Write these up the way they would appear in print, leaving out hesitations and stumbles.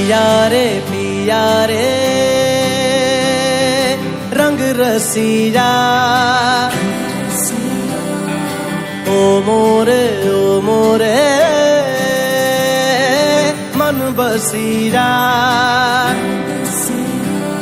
पिया रे रंग रसिया ओ मोरे मन बसिया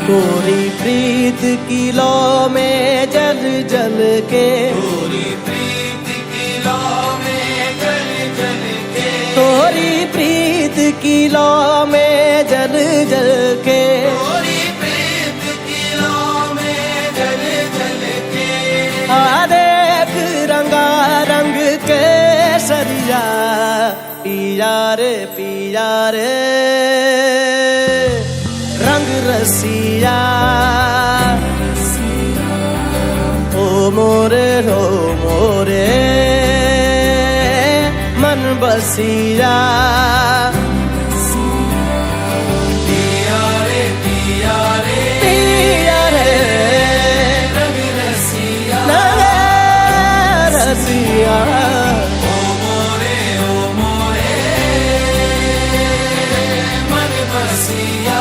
गोरी प्रीत की लौ में जल जल के गोरी प्रीत की लौ में जल जल के गोरी प्रीत की लौ में जल जल के गोरी प्रीत की लौ में जल जल के आ देख रंगा रंग के सरिया पिया रे रंग रसिया ओ मोरे मन बसिया पिया रे रंग रसिया ओ मोरे मन बसिया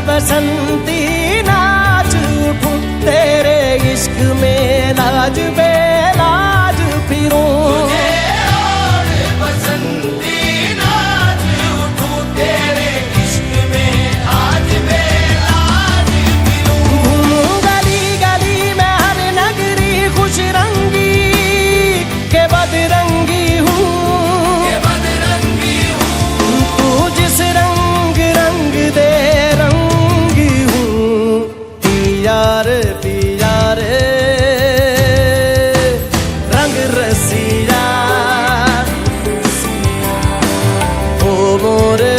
बसंती नाच उठूं तेरे इश्क में लाज बेलाज फिरूं बसंती नाच उठूं तेरे इश्क में आज बेलाज फिरूं घूमूं गली गली में हर नगरी खुश रंगी के बदरंगी हूँ तू जिस रंग रंग दे पिया रे रंग रसिया ओ मोरे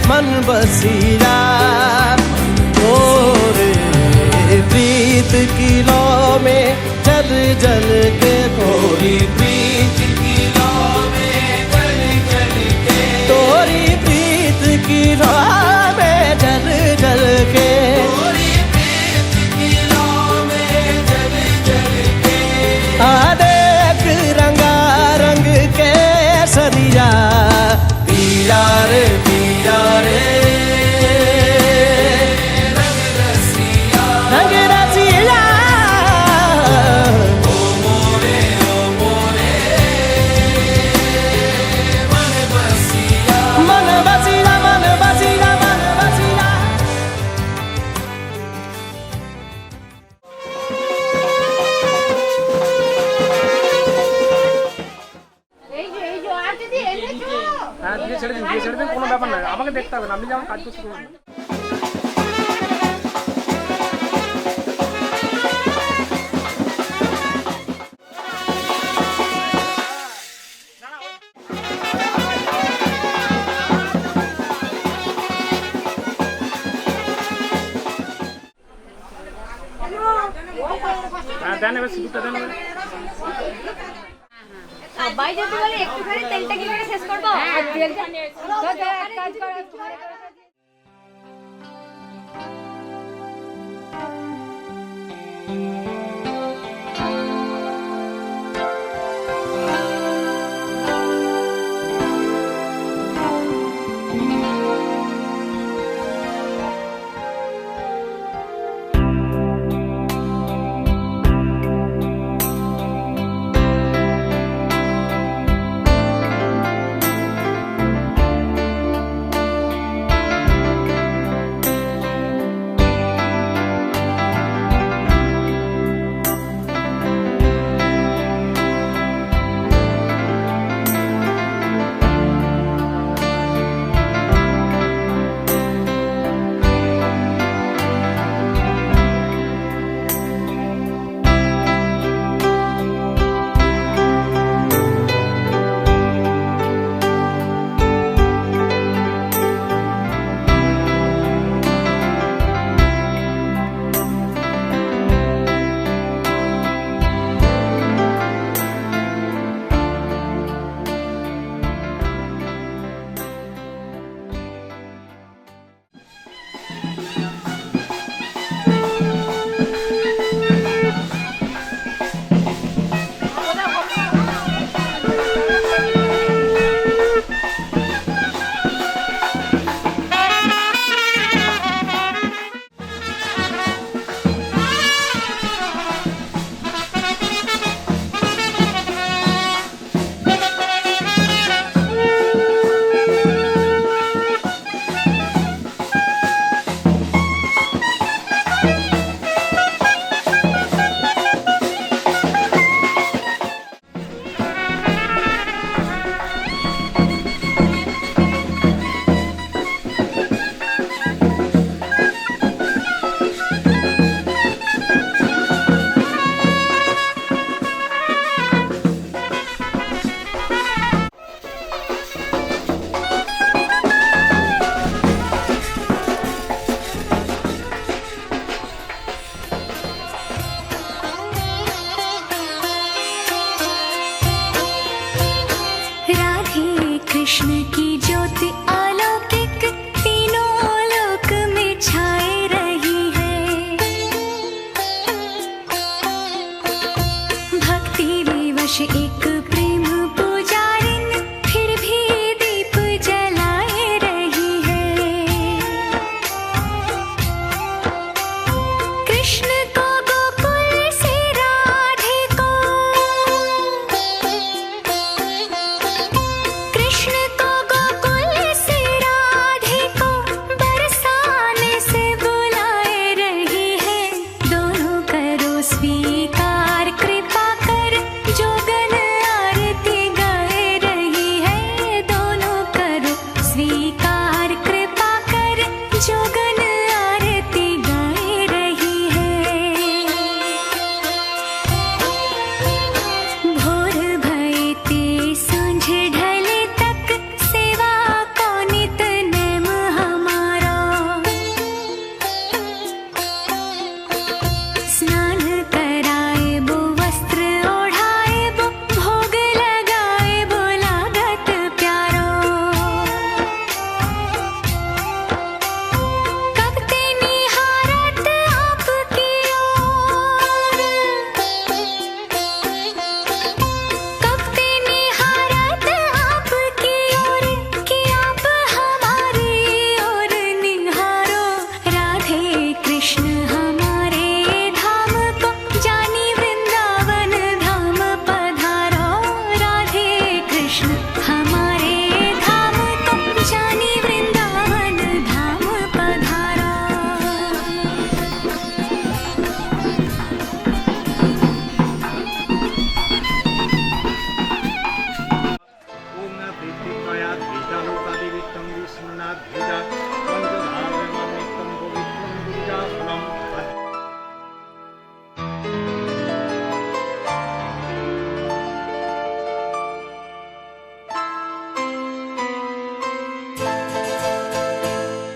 मन बसिया गोरे प्रीत की लौ में जल जल के गोरी प्रीत की लौ में जल जल के तोरी प्रीत की लौ जल जल के गोरी प्रीत की लौ में जल जल के आ देख रंगा रंग के सरिया पिया रे रंग रसिया ओ मोरे मन बसिया ছেড়ে দিন কোনো ব্যাপার নয় আমাকে দেখতে হবে না আপনি যেমন কাজ করতে পারবেন দেন এবার সিঁদুরটা দেন সবাই যদি বলে একটুখানি তেলটা কি করে শেষ করবো আর তেলটা তো কাজ করো देश एक प्रेम पुजारिन फिर भी दीप जलाए रही है। कृष्ण को गोकुल से राधे को, कृष्ण को गोकुल से राधे को बरसाने से बुलाए रही है। दोनों करो स्वीकार कृपा कर जोगन आरती गाए रही है। दोनों करो स्वीकार कृपा कर जोगन आरती गाए रही है। भोर भये ते सांझ ढले तक सेवा को नित नेम हमारा। स्नान कराए बो वस्त्र ओढ़ाए बो भोग लगाए बो लागत प्यारो। कब ते निहारत आपकी ओर, कब ते निहारत आपकी ओर कि आप हमारी ओर निहारो। राधे कृष्ण हमारे धाम को जानी वृंदावन धाम पधारो। राधे कृष्ण हमारे धाम को जानी वृंदावन धाम पधारो। ओम प्रीतिमया ध्वजालोकादिवित्तं विष्णुनाध्वजा पंचधारमनित्यं पवित्रं गुरुजासनं।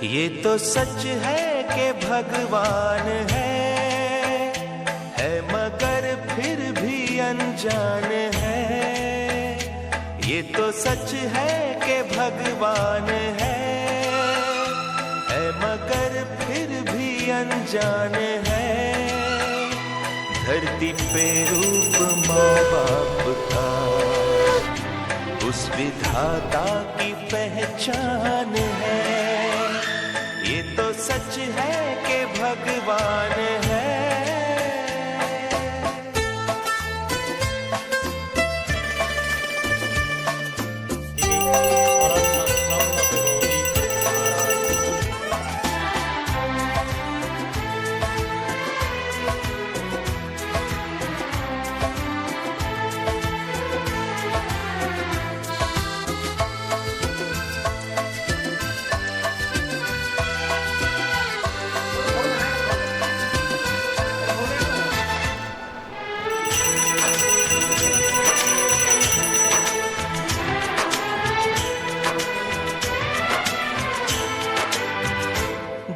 ये तो सच है कि भगवान है मगर फिर भी अनजान है। ये तो सच है कि भगवान है मगर फिर भी अनजान है। धरती पे रूप माँ बाप का उस विधाता की पहचान है। ये तो सच है कि भगवान है।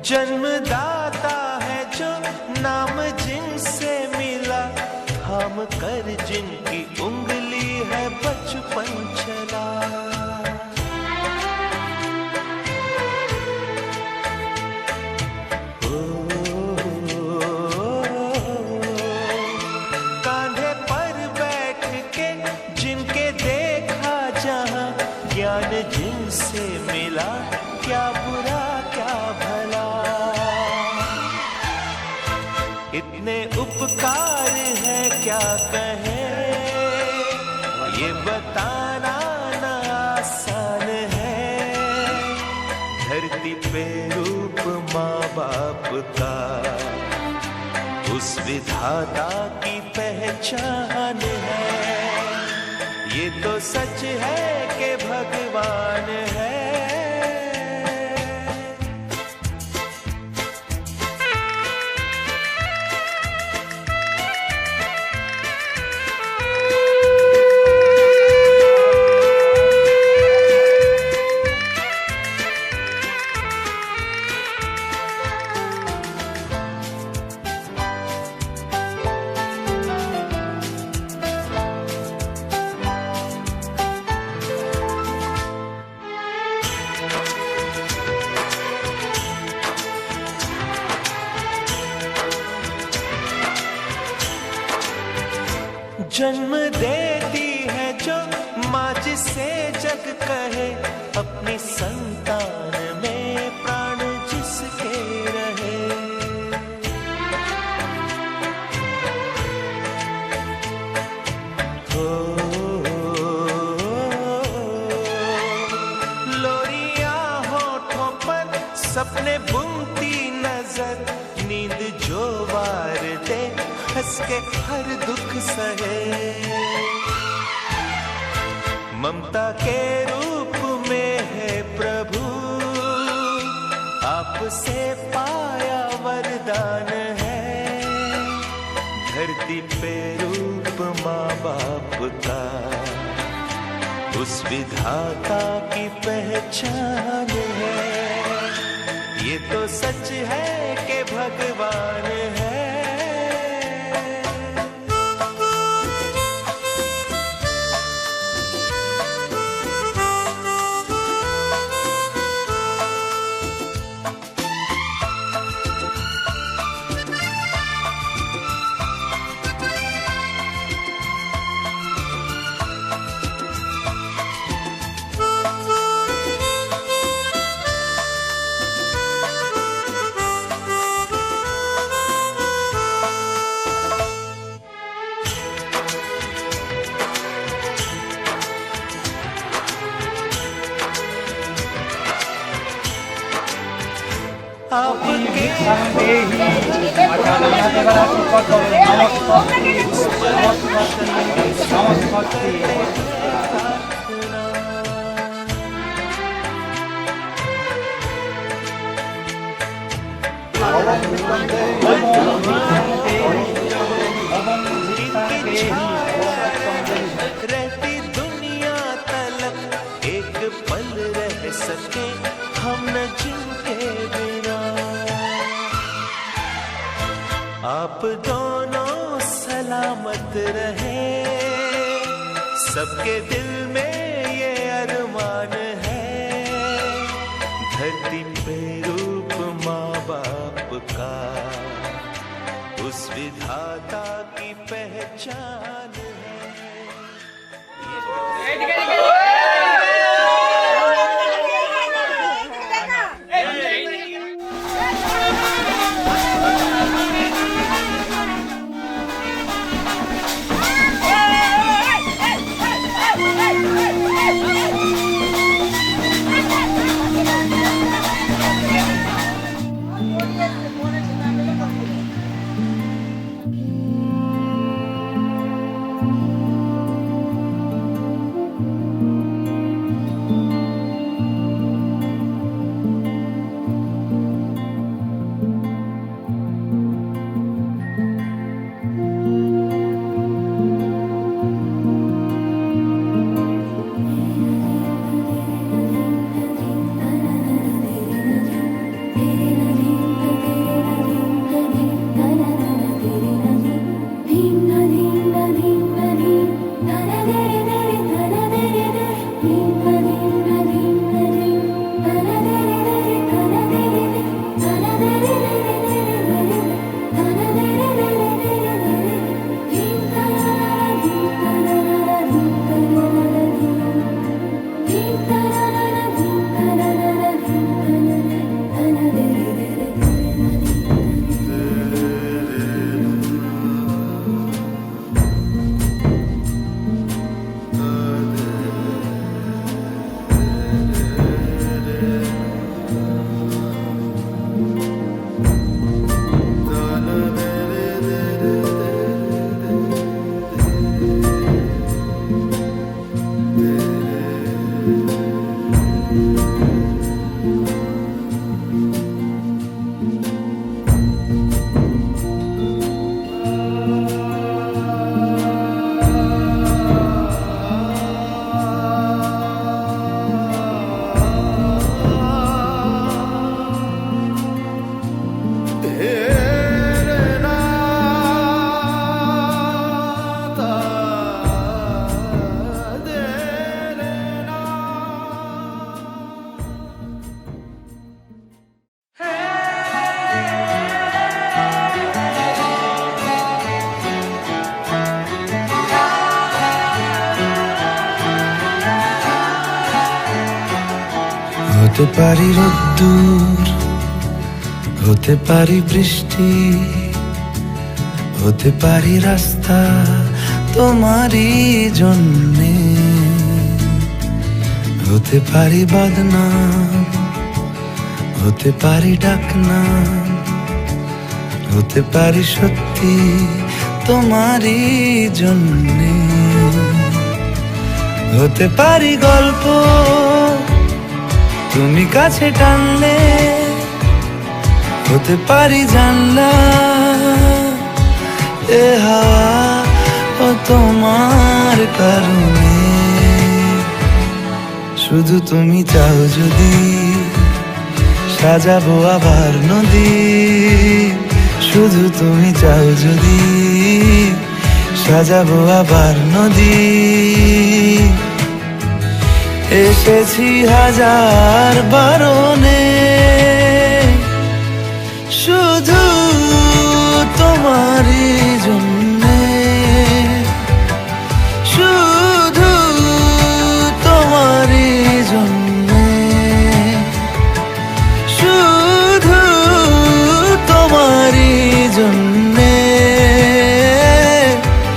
जन्मदाता है जो नाम जिनसे मिला, थाम कर जिनकी उंगली है बचपन चला। कांधे पर बैठ के जिनके देखा जहां, ज्ञान जिनसे मिला क्या बुरा क्या भला। इतने उपकार है क्या कहें, ये बताना ना आसान है। धरती पे रूप माँ बाप का उस विधाता की पहचान है। ये तो सच है कि भगवान है। जन्म देती जो माँ जिसे जग कहे, अपनी संतान में प्राण जिसके रहे। हो लोरिया होठों पर सपने बुनती नजर, नींद जो वार दे हंस के हर दुख सहे। ममता के रूप में है प्रभु, आपसे पाया वरदान है। धरती पे रूप माँ बाप का, उस विधाता की पहचान है। ये तो सच है कि भगवान है। आपके रहती दुनिया तलक एक पल रह सके हम न जिनके बिना। आप दोनों सलामत रहे, सबके दिल में ये अरमान है। धरती पे रूप माँ बाप का, उस विधाता की पहचान है। হতে পারি রোদ্দুর, হতে পারি বৃষ্টি, হতে পারি রাস্তা তোমারই জন্যে, হতে পারি বদনাম, হতে পারি ডাকনাম, হতে পারি সত্যি তোমারই জন্যে, হতে পারি গল্প তুমি কাছে টানলে, হতে পারি জানলা এ হাওয়া ও তোমার কারণে। শুধু তুমি চাও যদি সাজাবো আবার নদী, শুধু তুমি চাও যদি সাজাবো আবার নদী। এসেছি হাজার বারণে শুধু তোমারই জন্যে, শুধু তোমারই জন্যে, শুধু তোমারই জন্যে,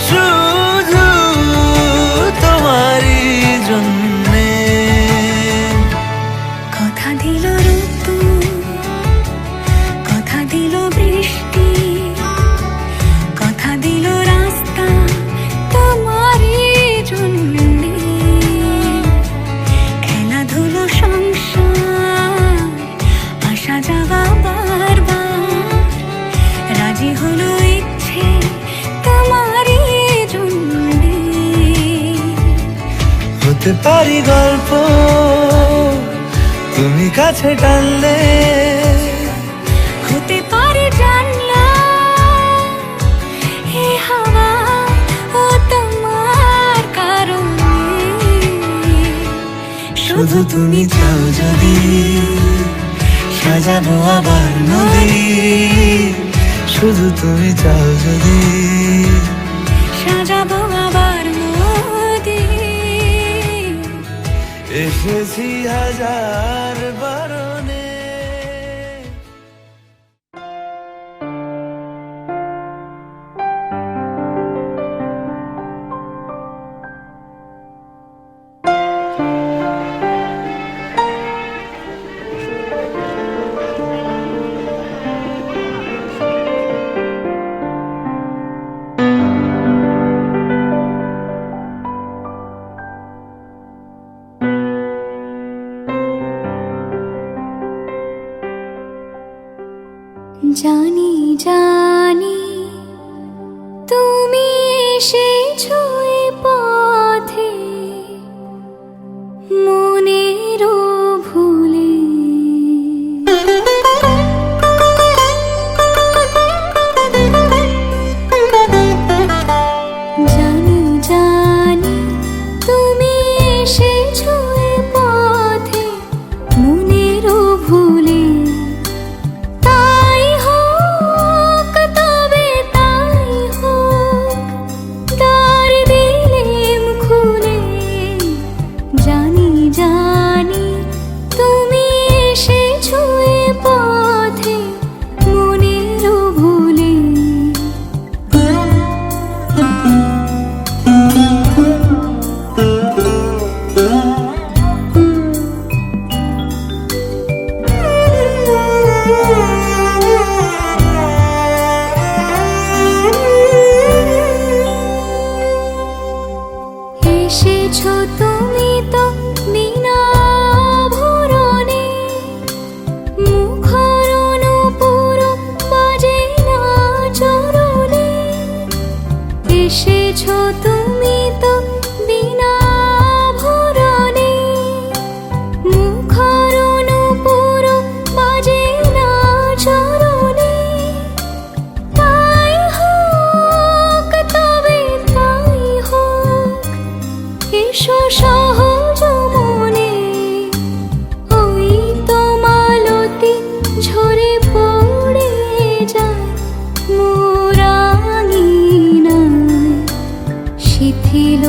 শুধু তোমারই জন্যে। কথা দিল ঋতু, কথা দিল বৃষ্টি, কথা দিল রাস্তা তোমারই জন্যে, খেলাধুলো সংসার আসা যাওয়া বারবার, রাজি হলো ইচ্ছে তোমারই জন্যে। হতে পারি গল্প তুমি কাছে টানলে, হতে পারে জানলা হে হাওয়া ও তোমার কারণে। শুধু তুমি চাও যদি সাজাবো আবার নদী, শুধু তুমি চাও যদি সাজাবো আবার নদী। এসেছি হাজার বারণে। জানি জানি তুমি এসেছো এ পথে মনেরও ভুলে, জানি জানি তুমি এসেছো এ পথে মনেরও ভুলে। এসেছো তুমি তো বিনা ভরণে, মুখর নূপুর বাজে না চরণে। এসেছো তুমি তো বিনা ভরণে, মুখর নূপুর বাজে না চরণে। তাই হোক তবে তাই হোক, এসো সহজ মনে, ওই তো মালতী ঝরে পড়ে যায় মোর আঙিনায়, শিথিল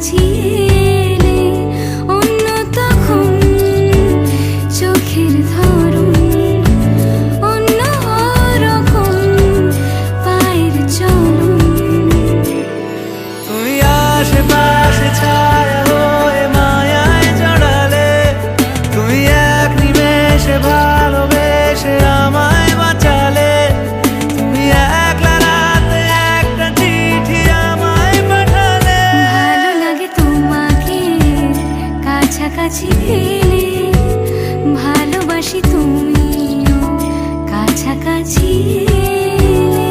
কাছাকাছি এলে অন্য তখন চোখের ধরন অন্য রকম পায়ের চলন। তুমি আশেপাশে ছায়া হয়ে মায়ায় জড়ালে, তুমি এক নিমেষে ভালোবেসে আমায় বাঁচালে, তুমি একলা রাতে একটা চিঠি আমায় পাঠালে। ভালো লাগে তোমাকে কাছাকাছি পেলে, ভালোবাসি তুমিও কাছাকাছি এলে।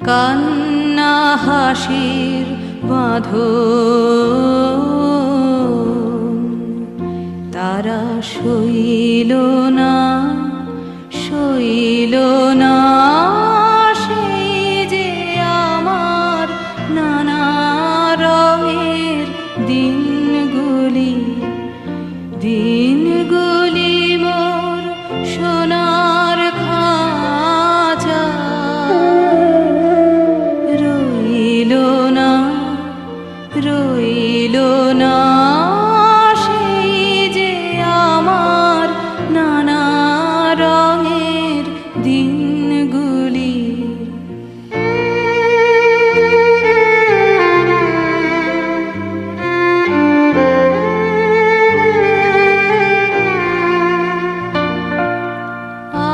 কান্না হাসির বাঁধন তারা সইল না সইল না সেই যে আমার নানা রঙের দিনগুলি দিনগুলি মোর সোনার খাঁচা রইল না রইল না সেই যে আমার নানা রঙের দিনগুলি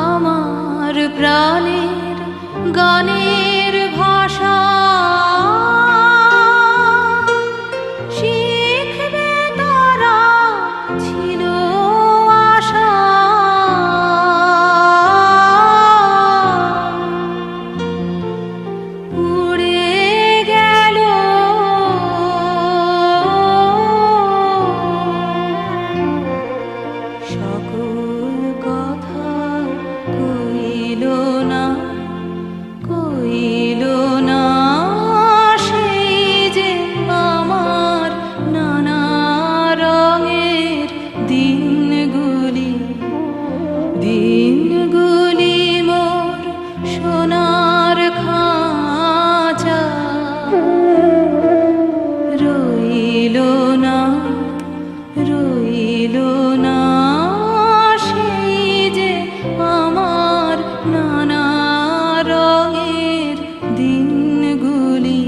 আমার প্রাণের গানের ভাষা শিখবে তারা ছিল আশা উড়ে গেল সকল কথা কইল না কইল না সেই যে আমার নানা রঙের দিনগুলি দিনগুলি মোর সোনার খাঁচা রইল না রইল না সেই যে আমার নানা রঙের দিনগুলি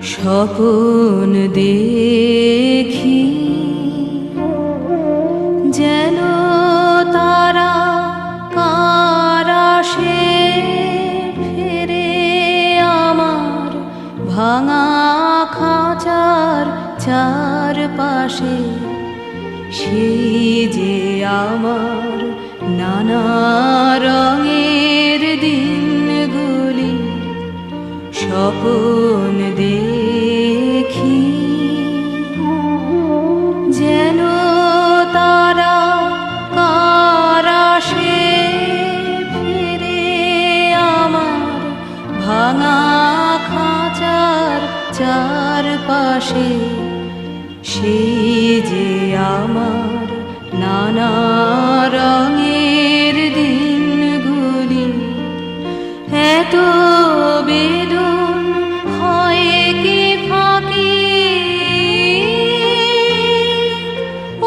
স্বপন দেখি যেন তারা কারাশে ফেরে আমার ভাঙা খাঁচার চারপাশে সেই যে আমার নানা রঙের দিনগুলি স্বপন দেখি যেন তারা কারাশে ফিরে আমার ভাঙা খাঁচার চারপাশে সেই যে আমার নানা রঙের দিনগুলি এত বেদন হয় কি ফাঁকি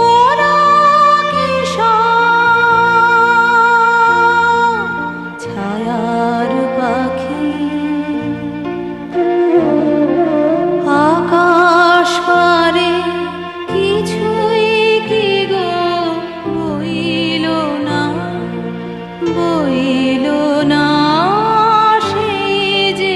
ওরা কি সব ছায়ার পাখি আকাশ পারে কিছুই কি গো বইল না বইল না সেই যে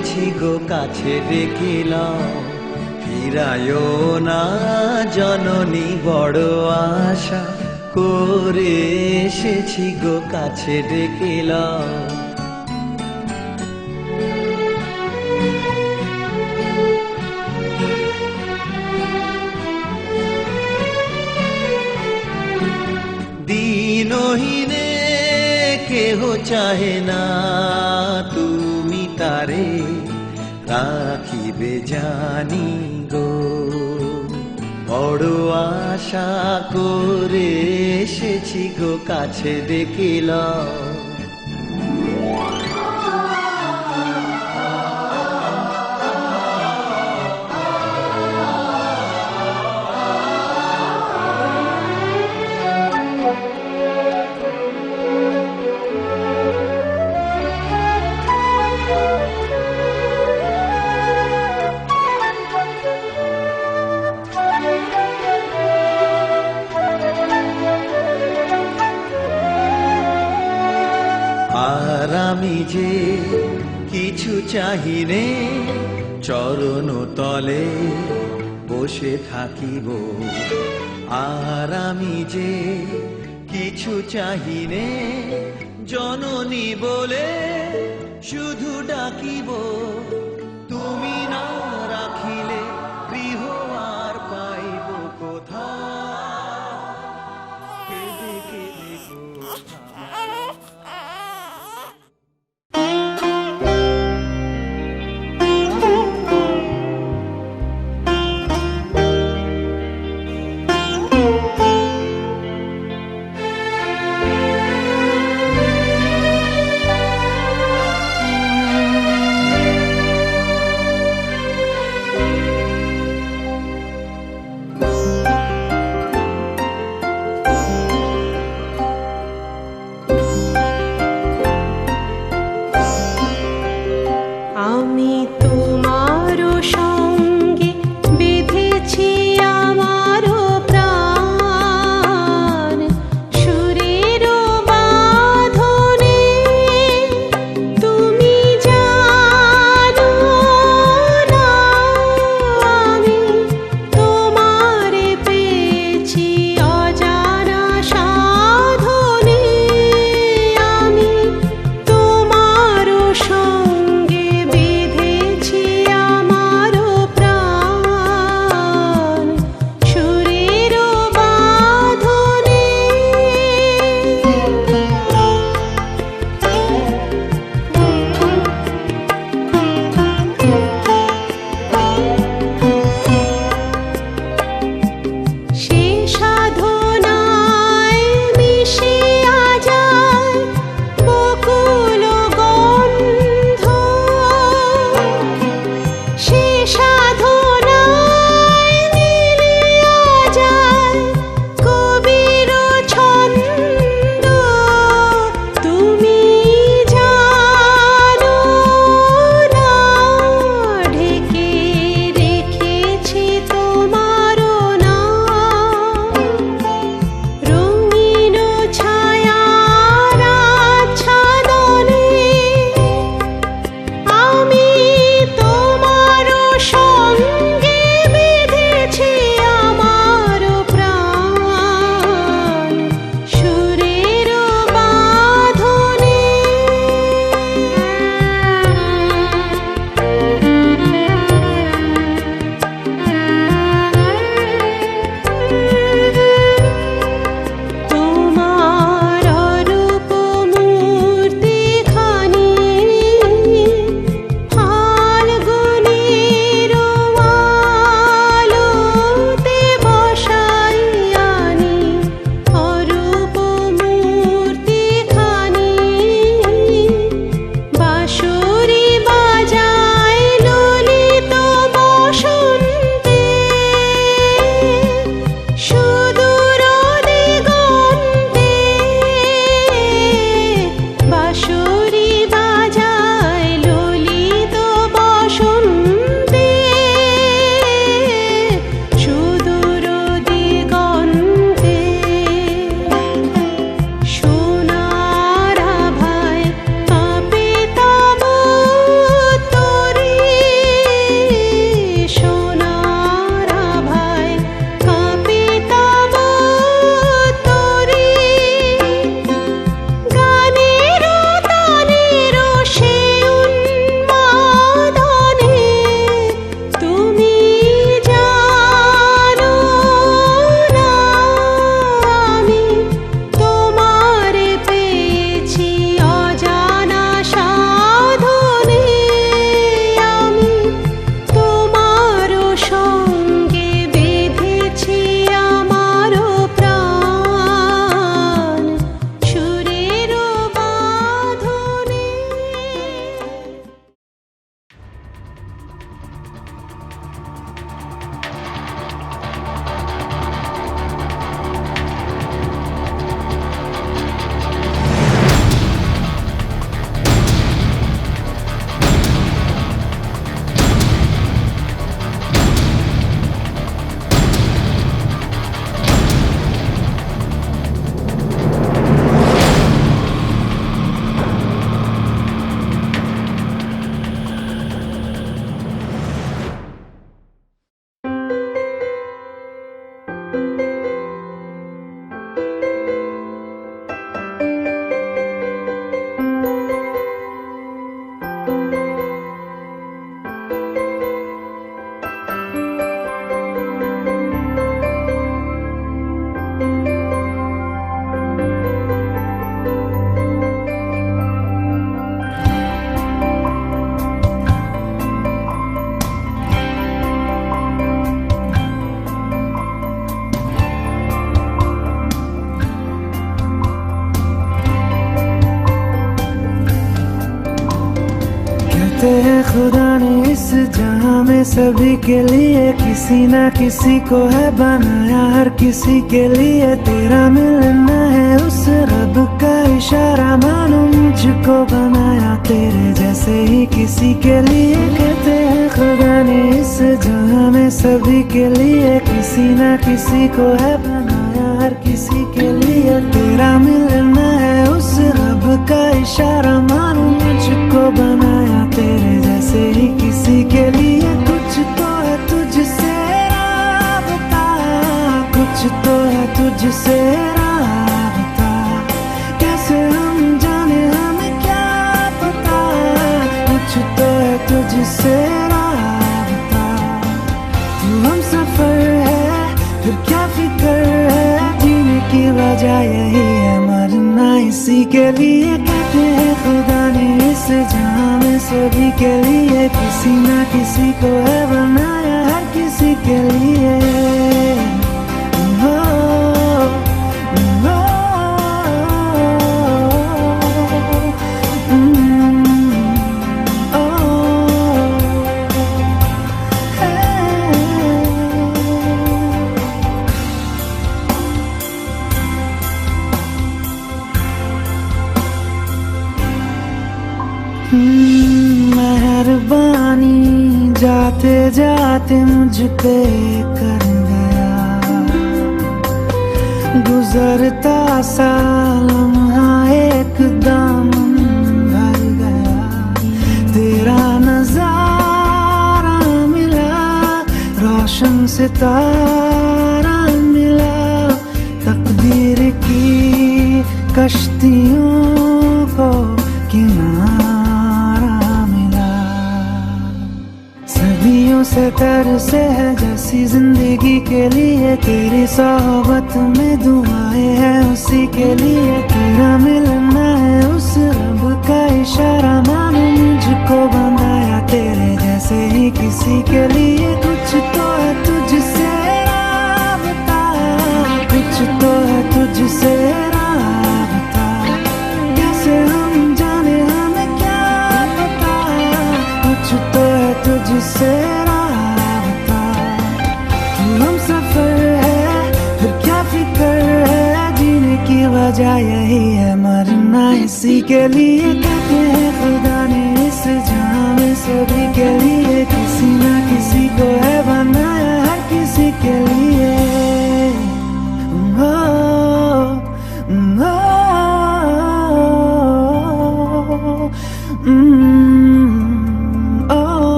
এসেছি গো কাছে ডেকিলাম, ফিরায় না জননী বড় আশা করে এসেছি গো কাছে ডেকিলাম। দিনহীনে কেহ চাহে না তুমি তারে রাখিবে জানি গো, বড় আশা করে এসেছি গো কাছে ডেকিলাম। আর আমি যে কিছু চাহিনে চরণ তলে বসে থাকিব, আর আমি যে কিছু চাহিনে জননী বলে শুধু ডাকিব, তুমি না রাখিলে গৃহ আর পাইব কোথায়, কেঁদে কেঁদে কোথায়। আমি তোমারও সঙ্গে বেঁধেছি আমারও প্রাণ, সুরেরও বাঁধনে তুমি জানো না আমি তোমারে পেয়েছি অজানা সাধনে, আমি তোমারও সঙ্গে বেঁধেছি আমারও खुदा ने इस जहां में सभी के लिए किसी ना किसी को है बनाया, हर किसी के लिए तेरा मिलना है उस रब का इशारा, मानो मुझको बनाया तेरे जैसे ही किसी के लिए। कहते हैं खुदा ने इस जहां में सभी के लिए किसी ना किसी को है बनाया, हर किसी के लिए तेरा मिलना है उस रब का इशारा, मानो मुझको बनाया तेरे जैसे ही किसी के लिए। कुछ तो है तुझसे राबता, कुछ तो है तुझसे राबता, कैसे हम जाने हमें क्या पता, कुछ तो है तुझसे राबता। तू हम सफर है फिर क्या फिक्र है, जीने की वजह यही है मरना इसी के लिए। कहते हैं खुदा ने इस जहां में सभी के लिए किसी ना किसी को है बनाया, हर किसी के लिए। ओ, ओ, मेहरबानी जाते जाते मुझ पे कर गया, गुजरता सा लम्हा एकदम भर गया, तेरा नजारा मिला, रोशन सितारा मिला, तकदीर की कश्तियों को किनारा मिला। सदियों से तरसे है जैसी जिंदगी के लिए, तेरी सोहबत में दुआएं हैं उसी के लिए, तेरा मिलना है उस रब का इशारा, मानो मुझको बनाया तेरे जैसे ही किसी के लिए। कुछ तो है तुझसे राबता, कुछ तो है तुझसे राबता, कैसे हम जाने हमें क्या पता, कुछ तो है तुझसे राबता। तू हम सफर है फिर क्या फिक्र है, जीने की वजह यही है मरना इसी के लिए। कहते हैं खुदा ने इस जहां में सभी के लिए किसी ना किसी को है बनाया, हर किसी के लिए।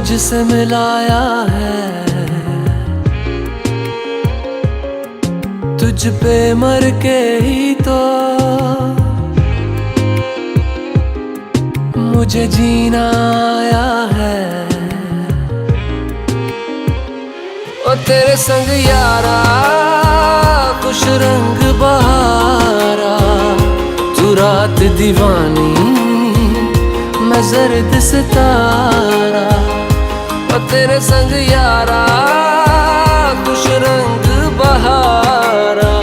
तुझसे मिलाया है, तुझ पे मर के ही तो मुझे जीना आया है। ओ तेरे संग यारा खुश रंग बहारा, तू रात दीवानी मैं जर्द सितारा। ओ तेरे संग यारा खुश रंग बहारा,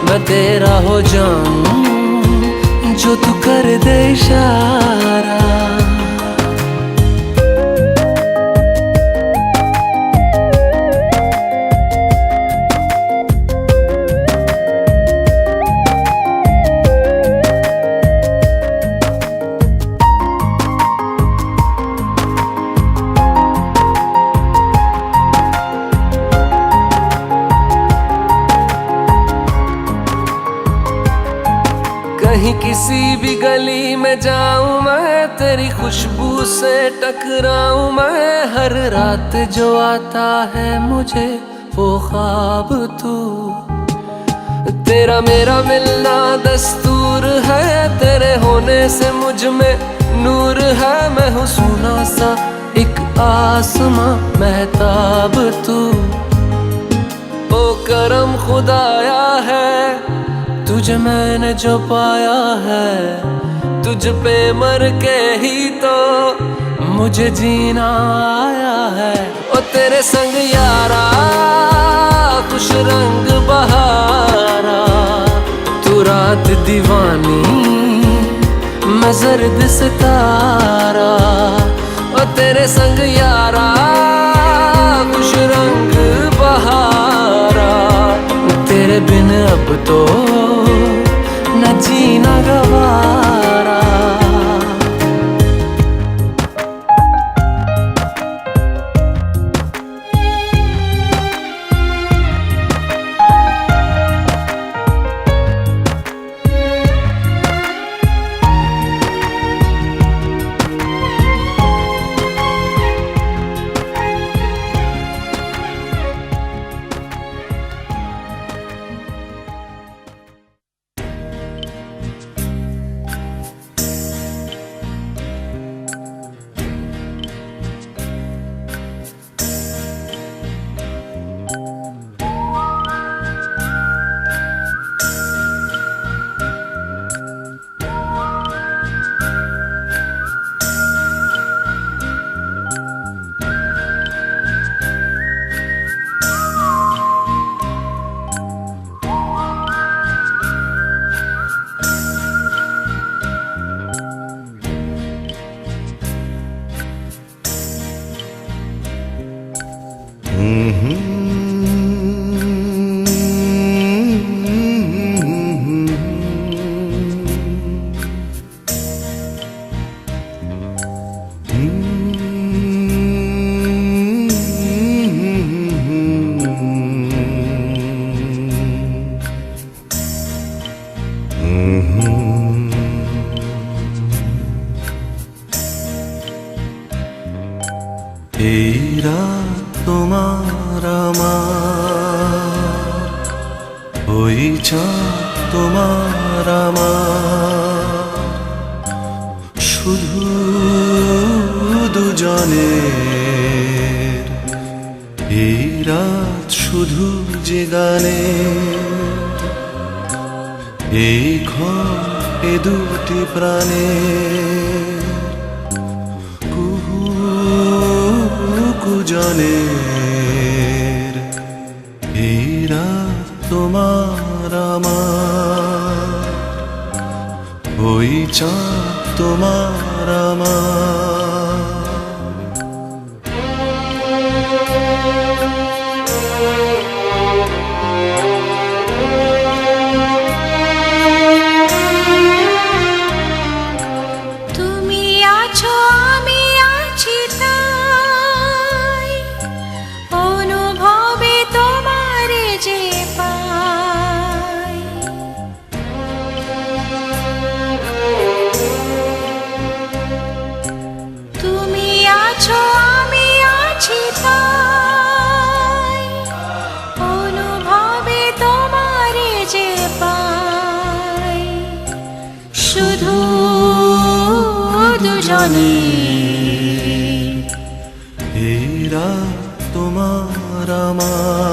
मैं तेरा हो जाऊं जो तू कर दे इशारा। कहीं किसी भी गली में जाऊं मैं, तेरी खुशबू से टकराऊं मैं। हर रात जो आता है मुझे वो ख्वाब तू, तेरा मेरा मिलना दस्तूर है। तेरे होने से मुझ में नूर है, मैं हूँ सोना सा एक आसमां महताब तू। ओ करम खुदाया है तुझे मैंने जो पाया है, तुझ पे मर के ही तो मुझे जीना आया है। ओ तेरे संग यारा खुश रंग बहारा, तू रात दीवानी मैं जर्द सितारा। ओ तेरे संग यारा खुश रंग बहारा, तेरे बिन अब तो न जीना गवारा। तेरा তোমার আমার, ওই চাঁদ তোমার আমার, শুধু দুজনের এই রাত শুধু যে গানের, এই ঘর এ দুটি প্রাণের জনের। এই রাত তোমার আমার, ওই চাঁদ তোমার আমার। তুমি আছো আমি আছি তাই, অনুভবে তোমারে যে পাই। শুধু দুজনে এই রাত তোমার আমার